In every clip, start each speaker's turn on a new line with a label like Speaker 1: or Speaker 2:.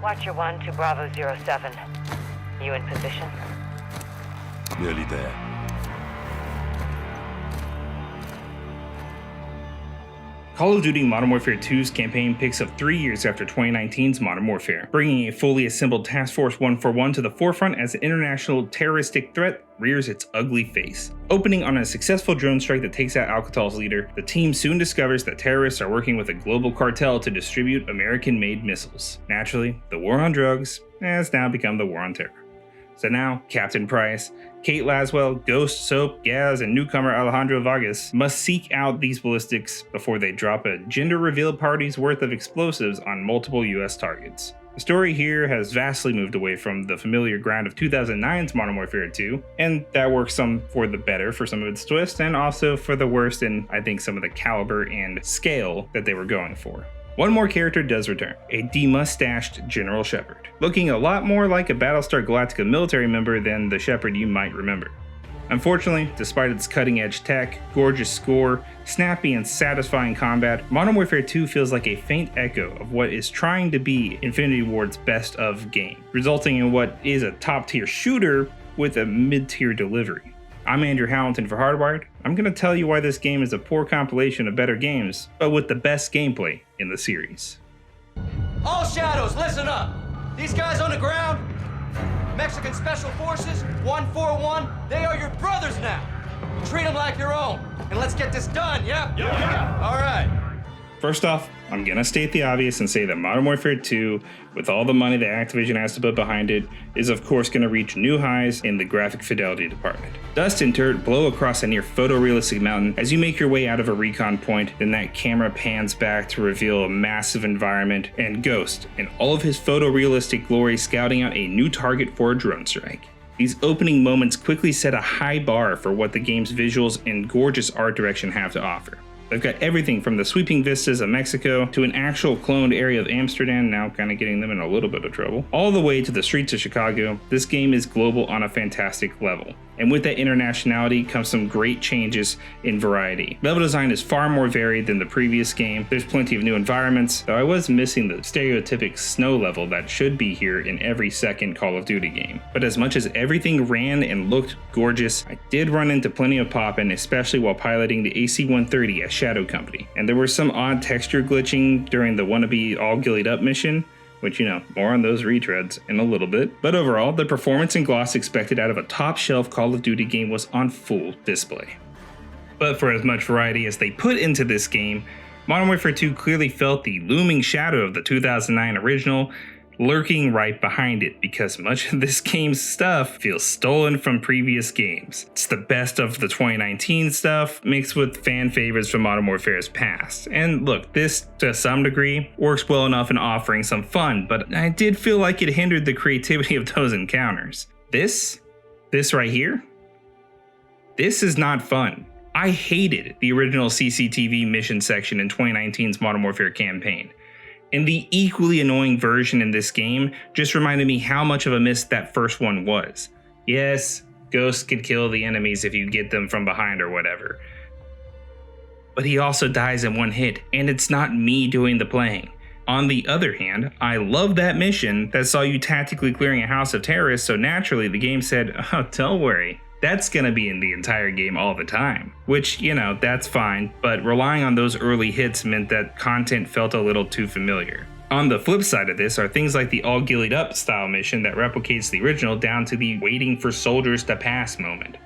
Speaker 1: Watcher 1 to Bravo 07. You in position?
Speaker 2: Nearly there.
Speaker 3: Call of Duty Modern Warfare 2's campaign picks up 3 years after 2019's Modern Warfare, bringing a fully assembled Task Force 141 to the forefront as an international terroristic threat rears its ugly face. Opening on a successful drone strike that takes out Qatal's leader, the team soon discovers that terrorists are working with a global cartel to distribute American-made missiles. Naturally, the war on drugs has now become the war on terror. So now, Captain Price, Kate Laswell, Ghost, Soap, Gaz, and newcomer Alejandro Vargas must seek out these ballistics before they drop a gender reveal party's worth of explosives on multiple US targets. The story here has vastly moved away from the familiar ground of 2009's Modern Warfare 2, and that works some for the better for some of its twists, and also for the worst in, I think, some of the caliber and scale that they were going for. One more character does return, a de-mustached General Shepard, looking a lot more like a Battlestar Galactica military member than the Shepard you might remember. Unfortunately, despite its cutting-edge tech, gorgeous score, snappy and satisfying combat, Modern Warfare 2 feels like a faint echo of what is trying to be Infinity Ward's best of game, resulting in what is a top-tier shooter with a mid-tier delivery. I'm Andrew Hamilton for Hardwired. I'm going to tell you why this game is a poor compilation of better games, but with the best gameplay in the series.
Speaker 4: All shadows, listen up! These guys on the ground, Mexican Special Forces, 141, they are your brothers now. Treat them like your own, and let's get this done, yeah? Yeah. All right.
Speaker 3: First off, I'm gonna state the obvious and say that Modern Warfare 2, with all the money that Activision has to put behind it, is of course gonna reach new highs in the graphic fidelity department. Dust and dirt blow across a near photorealistic mountain as you make your way out of a recon point, then that camera pans back to reveal a massive environment and Ghost, in all of his photorealistic glory, scouting out a new target for a drone strike. These opening moments quickly set a high bar for what the game's visuals and gorgeous art direction have to offer. They've got everything from the sweeping vistas of Mexico to an actual cloned area of Amsterdam, now kind of getting them in a little bit of trouble, all the way to the streets of Chicago. This game is global on a fantastic level. And with that internationality comes some great changes in variety. Level design is far more varied than the previous game. There's plenty of new environments, though I was missing the stereotypic snow level that should be here in every second Call of Duty game. But as much as everything ran and looked gorgeous, I did run into plenty of poppin', especially while piloting the AC-130 at Shadow Company. And there was some odd texture glitching during the wannabe all gillied up mission, which, more on those retreads in a little bit. But overall, the performance and gloss expected out of a top-shelf Call of Duty game was on full display. But for as much variety as they put into this game, Modern Warfare 2 clearly felt the looming shadow of the 2009 original lurking right behind it, because much of this game's stuff feels stolen from previous games. It's the best of the 2019 stuff mixed with fan favorites from Modern Warfare's past. And look, this to some degree works well enough in offering some fun, but I did feel like it hindered the creativity of those encounters. This right here, this is not fun. I hated the original CCTV mission section in 2019's Modern Warfare campaign. And the equally annoying version in this game just reminded me how much of a miss that first one was. Yes, Ghost can kill the enemies if you get them from behind or whatever. But he also dies in one hit, and it's not me doing the playing. On the other hand, I love that mission that saw you tactically clearing a house of terrorists, so naturally the game said, oh, don't worry. That's gonna be in the entire game all the time. Which, that's fine, but relying on those early hits meant that content felt a little too familiar. On the flip side of this are things like the all gillied up style mission that replicates the original down to the waiting for soldiers to pass moment.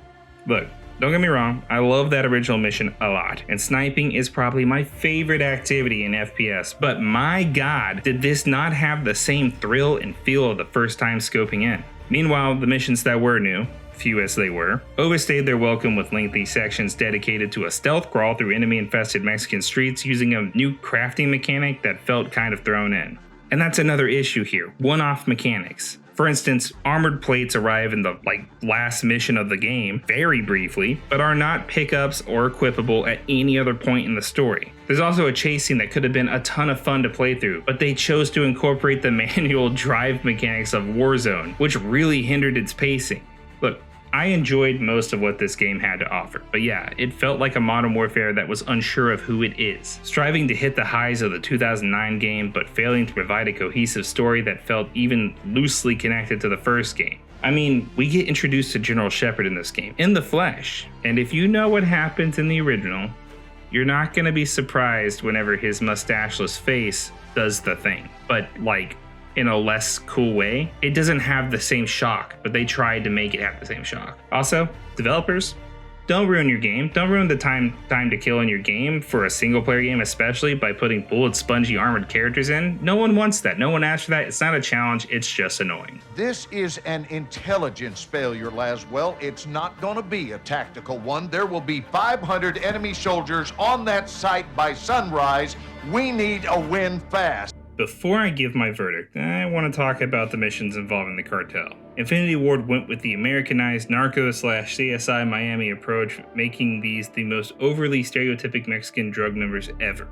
Speaker 3: Look, don't get me wrong, I love that original mission a lot, and sniping is probably my favorite activity in FPS, but my god, did this not have the same thrill and feel of the first time scoping in. Meanwhile, the missions that were new, few as they were, overstayed their welcome with lengthy sections dedicated to a stealth crawl through enemy-infested Mexican streets using a new crafting mechanic that felt kind of thrown in. And that's another issue here, one-off mechanics. For instance, armored plates arrive in the last mission of the game, very briefly, but are not pickups or equipable at any other point in the story. There's also a chase scene that could have been a ton of fun to play through, but they chose to incorporate the manual drive mechanics of Warzone, which really hindered its pacing. Look, I enjoyed most of what this game had to offer, but yeah, it felt like a Modern Warfare that was unsure of who it is, striving to hit the highs of the 2009 game, but failing to provide a cohesive story that felt even loosely connected to the first game. I mean, we get introduced to General Shepard in this game, in the flesh, and if you know what happens in the original, you're not going to be surprised whenever his mustacheless face does the thing, but like, in a less cool way. It doesn't have the same shock, but they tried to make it have the same shock. Also, developers, don't ruin your game. Don't ruin the time to kill in your game, for a single player game especially, by putting bullet spongy armored characters in. No one wants that. No one asked for that. It's not a challenge. It's just annoying.
Speaker 5: This is an intelligence failure, Laswell. It's not going to be a tactical one. There will be 500 enemy soldiers on that site by sunrise. We need a win fast.
Speaker 3: Before I give my verdict, I want to talk about the missions involving the cartel. Infinity Ward went with the Americanized narco/CSI Miami approach, making these the most overly stereotypic Mexican drug members ever.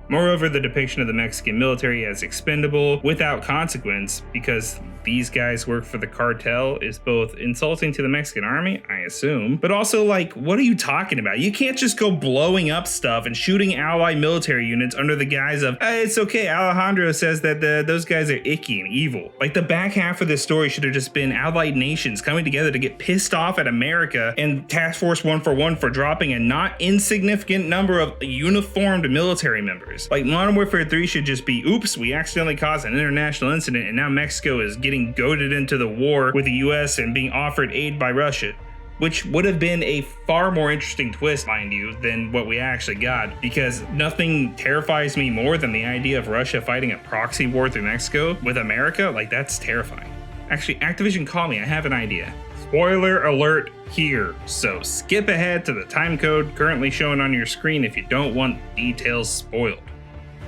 Speaker 3: Moreover, the depiction of the Mexican military as expendable without consequence because these guys work for the cartel is both insulting to the Mexican army, I assume, but also like, what are you talking about? You can't just go blowing up stuff and shooting allied military units under the guise of, hey, it's okay, Alejandro says that those guys are icky and evil. Like, the back half of this story should have just been allied nations coming together to get pissed off at America and Task Force 141 for dropping a not insignificant number of uniformed military members. Like, Modern Warfare 3 should just be, oops, we accidentally caused an international incident and now Mexico is getting goaded into the war with the US and being offered aid by Russia, which would have been a far more interesting twist, mind you, than what we actually got, because nothing terrifies me more than the idea of Russia fighting a proxy war through Mexico with America. Like, that's terrifying. Actually, Activision, call me, I have an idea. Spoiler alert here, so skip ahead to the time code currently shown on your screen if you don't want details spoiled.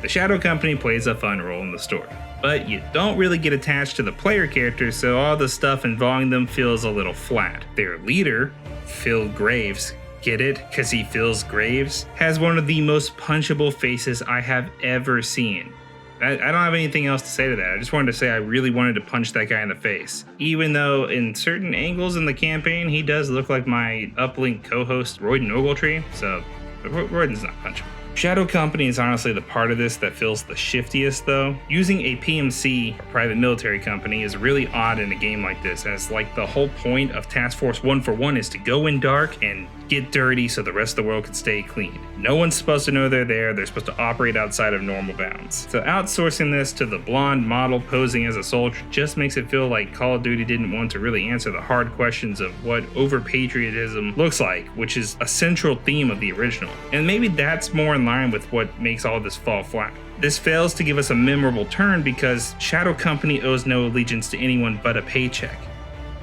Speaker 3: The Shadow Company plays a fun role in the story, but you don't really get attached to the player characters, so all the stuff involving them feels a little flat. Their leader, Phil Graves, get it? Cause he feels Graves, has one of the most punchable faces I have ever seen. I don't have anything else to say to that. I just wanted to say I really wanted to punch that guy in the face. Even though in certain angles in the campaign, he does look like my uplink co-host Royden Ogletree, so Royden's not punchable. Shadow Company is honestly the part of this that feels the shiftiest though. Using a PMC, or private military company, is really odd in a game like this, as like the whole point of Task Force 141 is to go in dark and get dirty so the rest of the world can stay clean. No one's supposed to know they're there, they're supposed to operate outside of normal bounds. So outsourcing this to the blonde model posing as a soldier just makes it feel like Call of Duty didn't want to really answer the hard questions of what over-patriotism looks like, which is a central theme of the original. And maybe that's more in line with what makes all this fall flat. This fails to give us a memorable turn because Shadow Company owes no allegiance to anyone but a paycheck.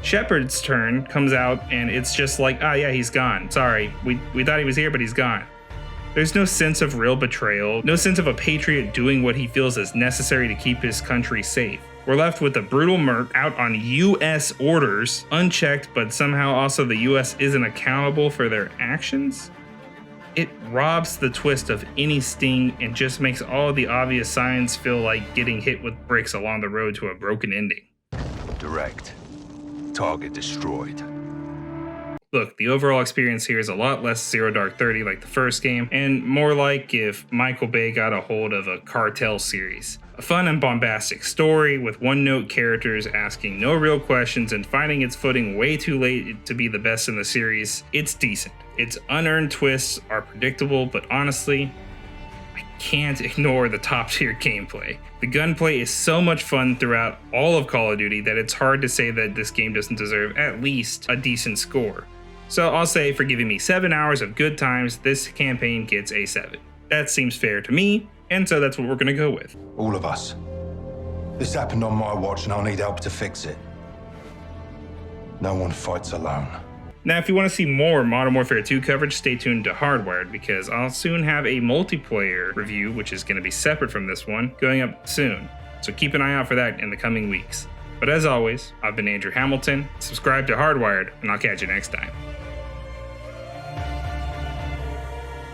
Speaker 3: Shepard's turn comes out and it's just like, ah, yeah, he's gone. Sorry, we thought he was here, but he's gone. There's no sense of real betrayal, no sense of a patriot doing what he feels is necessary to keep his country safe. We're left with a brutal merc out on US orders, unchecked, but somehow also the US isn't accountable for their actions. It robs the twist of any sting and just makes all of the obvious signs feel like getting hit with bricks along the road to a broken ending.
Speaker 2: Direct. Target destroyed.
Speaker 3: Look, the overall experience here is a lot less Zero Dark 30 like the first game, and more like if Michael Bay got a hold of a Cartel series. A fun and bombastic story with one-note characters asking no real questions and finding its footing way too late to be the best in the series. It's decent. Its unearned twists are predictable, but honestly, I can't ignore the top-tier gameplay. The gunplay is so much fun throughout all of Call of Duty that it's hard to say that this game doesn't deserve at least a decent score. So I'll say, for giving me 7 hours of good times, this campaign gets a 7. That seems fair to me, and so that's what we're gonna go with.
Speaker 6: All of us. This happened on my watch and I'll need help to fix it. No one fights alone.
Speaker 3: Now, if you want to see more Modern Warfare 2 coverage, stay tuned to Hardwired, because I'll soon have a multiplayer review, which is going to be separate from this one, going up soon. So keep an eye out for that in the coming weeks. But as always, I've been Andrew Hamilton, subscribe to Hardwired, and I'll catch you next time.